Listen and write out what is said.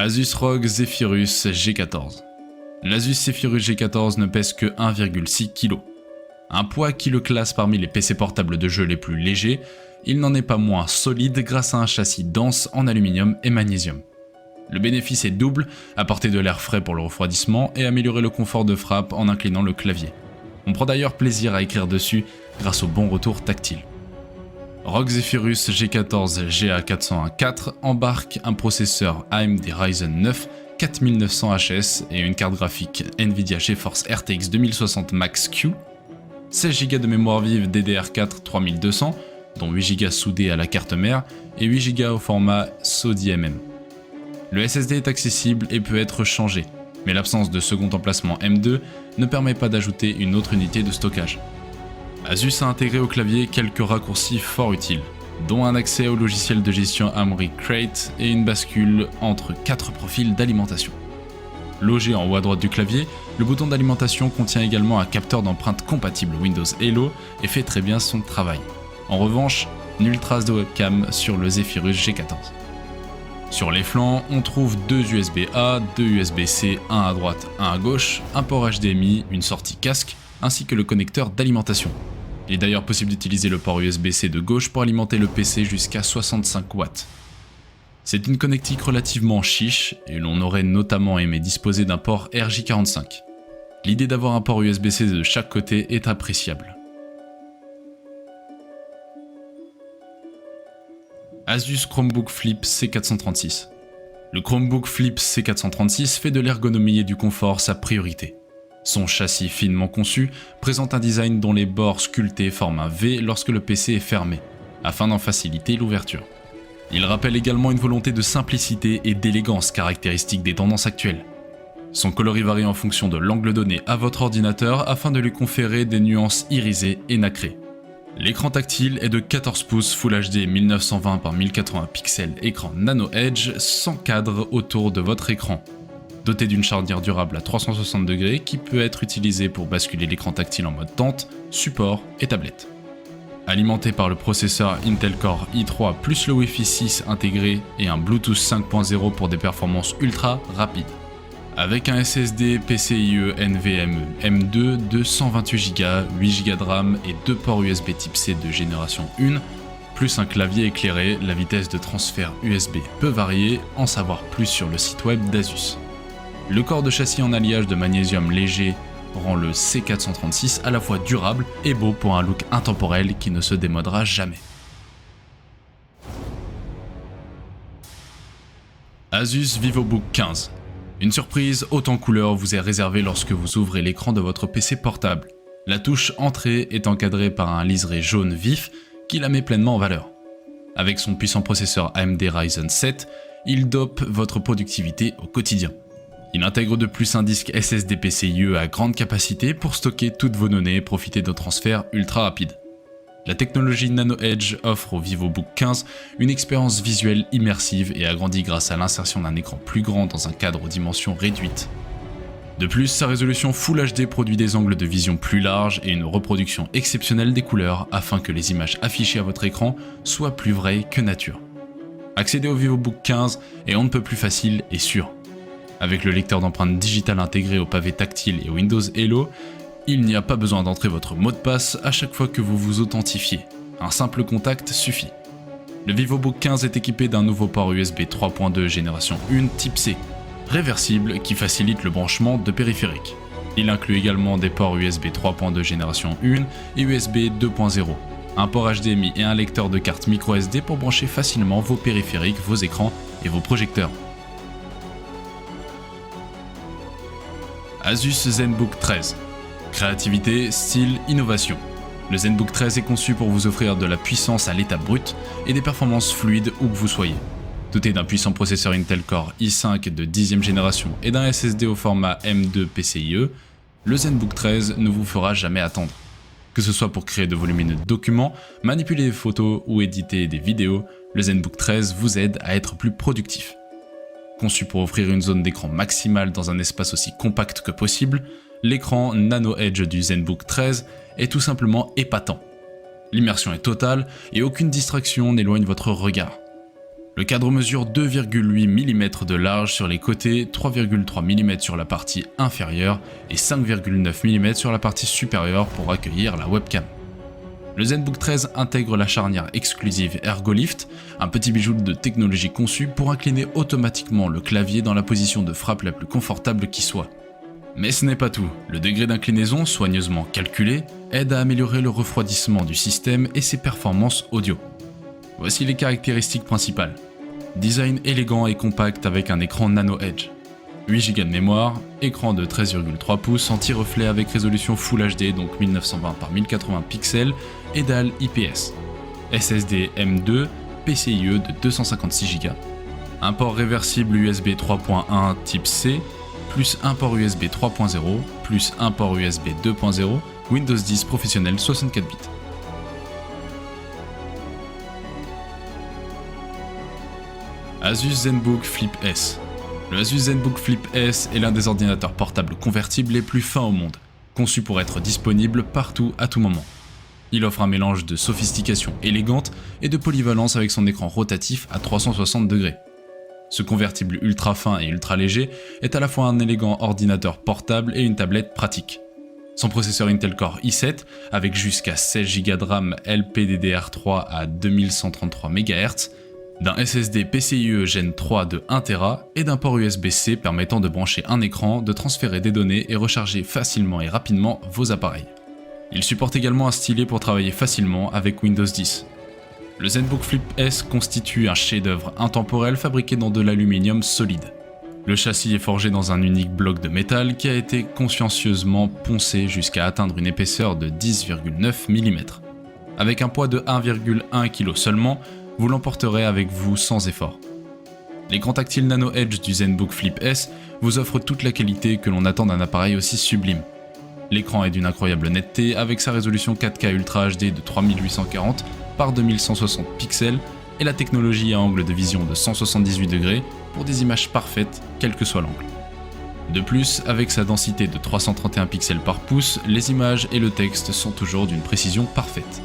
Asus ROG Zephyrus G14. L'Asus Zephyrus G14 ne pèse que 1,6 kg. Un poids qui le classe parmi les PC portables de jeu les plus légers, il n'en est pas moins solide grâce à un châssis dense en aluminium et magnésium. Le bénéfice est double, apporter de l'air frais pour le refroidissement et améliorer le confort de frappe en inclinant le clavier. On prend d'ailleurs plaisir à écrire dessus grâce au bon retour tactile. ROG Zephyrus G14 GA401-4 embarque un processeur AMD Ryzen 9 4900HS et une carte graphique Nvidia GeForce RTX 2060 Max Q, 16 Go de mémoire vive DDR4 3200, dont 8 Go soudés à la carte mère et 8 Go au format SO-DIMM. Le SSD est accessible et peut être changé, mais l'absence de second emplacement M2 ne permet pas d'ajouter une autre unité de stockage. Asus a intégré au clavier quelques raccourcis fort utiles, dont un accès au logiciel de gestion Armoury Crate et une bascule entre 4 profils d'alimentation. Logé en haut à droite du clavier, le bouton d'alimentation contient également un capteur d'empreinte compatible Windows Hello et fait très bien son travail. En revanche, nulle trace de webcam sur le Zephyrus G14. Sur les flancs, on trouve deux USB-A, deux USB-C, un à droite, un à gauche, un port HDMI, une sortie casque, ainsi que le connecteur d'alimentation. Il est d'ailleurs possible d'utiliser le port USB-C de gauche pour alimenter le PC jusqu'à 65 watts. C'est une connectique relativement chiche et l'on aurait notamment aimé disposer d'un port RJ45. L'idée d'avoir un port USB-C de chaque côté est appréciable. Asus Chromebook Flip C436. Le Chromebook Flip C436 fait de l'ergonomie et du confort sa priorité. Son châssis finement conçu présente un design dont les bords sculptés forment un V lorsque le PC est fermé, afin d'en faciliter l'ouverture. Il rappelle également une volonté de simplicité et d'élégance caractéristique des tendances actuelles. Son coloris varie en fonction de l'angle donné à votre ordinateur afin de lui conférer des nuances irisées et nacrées. L'écran tactile est de 14 pouces Full HD 1920 par 1080 pixels écran Nano Edge sans cadre autour de votre écran. Doté d'une charnière durable à 360 degrés qui peut être utilisée pour basculer l'écran tactile en mode tente, support et tablette. Alimenté par le processeur Intel Core i3 plus le Wi-Fi 6 intégré et un Bluetooth 5.0 pour des performances ultra rapides. Avec un SSD PCIe NVMe M2 de 128 Go, 8 Go de RAM et deux ports USB Type-C de génération 1, plus un clavier éclairé, la vitesse de transfert USB peut varier, en savoir plus sur le site web d'Asus. Le corps de châssis en alliage de magnésium léger rend le C436 à la fois durable et beau pour un look intemporel qui ne se démodera jamais. Asus VivoBook 15. Une surprise haute en couleurs vous est réservée lorsque vous ouvrez l'écran de votre PC portable. La touche Entrée est encadrée par un liseré jaune vif qui la met pleinement en valeur. Avec son puissant processeur AMD Ryzen 7, il dope votre productivité au quotidien. Il intègre de plus un disque SSD PCIe à grande capacité pour stocker toutes vos données et profiter de transferts ultra rapides. La technologie Nano Edge offre au VivoBook 15 une expérience visuelle immersive et agrandie grâce à l'insertion d'un écran plus grand dans un cadre aux dimensions réduites. De plus, sa résolution Full HD produit des angles de vision plus larges et une reproduction exceptionnelle des couleurs afin que les images affichées à votre écran soient plus vraies que nature. Accéder au VivoBook 15 est on ne peut plus facile et sûr. Avec le lecteur d'empreintes digitales intégré au pavé tactile et Windows Hello, il n'y a pas besoin d'entrer votre mot de passe à chaque fois que vous vous authentifiez. Un simple contact suffit. Le VivoBook 15 est équipé d'un nouveau port USB 3.2 génération 1 type C, réversible qui facilite le branchement de périphériques. Il inclut également des ports USB 3.2 génération 1 et USB 2.0, un port HDMI et un lecteur de carte microSD pour brancher facilement vos périphériques, vos écrans et vos projecteurs. Asus ZenBook 13. Créativité, style, innovation. Le ZenBook 13 est conçu pour vous offrir de la puissance à l'état brut et des performances fluides où que vous soyez. Doté d'un puissant processeur Intel Core i5 de 10e génération et d'un SSD au format M2 PCIe, le ZenBook 13 ne vous fera jamais attendre. Que ce soit pour créer de volumineux documents, manipuler des photos ou éditer des vidéos, le ZenBook 13 vous aide à être plus productif. Conçu pour offrir une zone d'écran maximale dans un espace aussi compact que possible, l'écran Nano Edge du ZenBook 13 est tout simplement épatant. L'immersion est totale et aucune distraction n'éloigne votre regard. Le cadre mesure 2,8 mm de large sur les côtés, 3,3 mm sur la partie inférieure et 5,9 mm sur la partie supérieure pour accueillir la webcam. Le ZenBook 13 intègre la charnière exclusive ErgoLift, un petit bijou de technologie conçu pour incliner automatiquement le clavier dans la position de frappe la plus confortable qui soit. Mais ce n'est pas tout, le degré d'inclinaison, soigneusement calculé, aide à améliorer le refroidissement du système et ses performances audio. Voici les caractéristiques principales. Design élégant et compact avec un écran Nano Edge. 8 Go de mémoire, écran de 13,3 pouces anti-reflet avec résolution Full HD donc 1920 par 1080 pixels et dalle IPS. SSD M2, PCIe de 256 Go. Un port réversible USB 3.1 type C, plus un port USB 3.0, plus un port USB 2.0, Windows 10 professionnel 64 bits. Asus ZenBook Flip S. Le Asus ZenBook Flip S est l'un des ordinateurs portables convertibles les plus fins au monde, conçu pour être disponible partout à tout moment. Il offre un mélange de sophistication élégante et de polyvalence avec son écran rotatif à 360 degrés. Ce convertible ultra fin et ultra léger est à la fois un élégant ordinateur portable et une tablette pratique. Son processeur Intel Core i7 avec jusqu'à 16 Go de RAM LPDDR3 à 2133 MHz, d'un SSD PCIe Gen 3 de 1 Tera et d'un port USB-C permettant de brancher un écran, de transférer des données et recharger facilement et rapidement vos appareils. Il supporte également un stylet pour travailler facilement avec Windows 10. Le ZenBook Flip S constitue un chef-d'œuvre intemporel fabriqué dans de l'aluminium solide. Le châssis est forgé dans un unique bloc de métal qui a été consciencieusement poncé jusqu'à atteindre une épaisseur de 10,9 mm. Avec un poids de 1,1 kg seulement, vous l'emporterez avec vous sans effort. L'écran tactile Nano Edge du ZenBook Flip S vous offre toute la qualité que l'on attend d'un appareil aussi sublime. L'écran est d'une incroyable netteté avec sa résolution 4K Ultra HD de 3840 par 2160 pixels et la technologie à angle de vision de 178 degrés pour des images parfaites quel que soit l'angle. De plus, avec sa densité de 331 pixels par pouce, les images et le texte sont toujours d'une précision parfaite.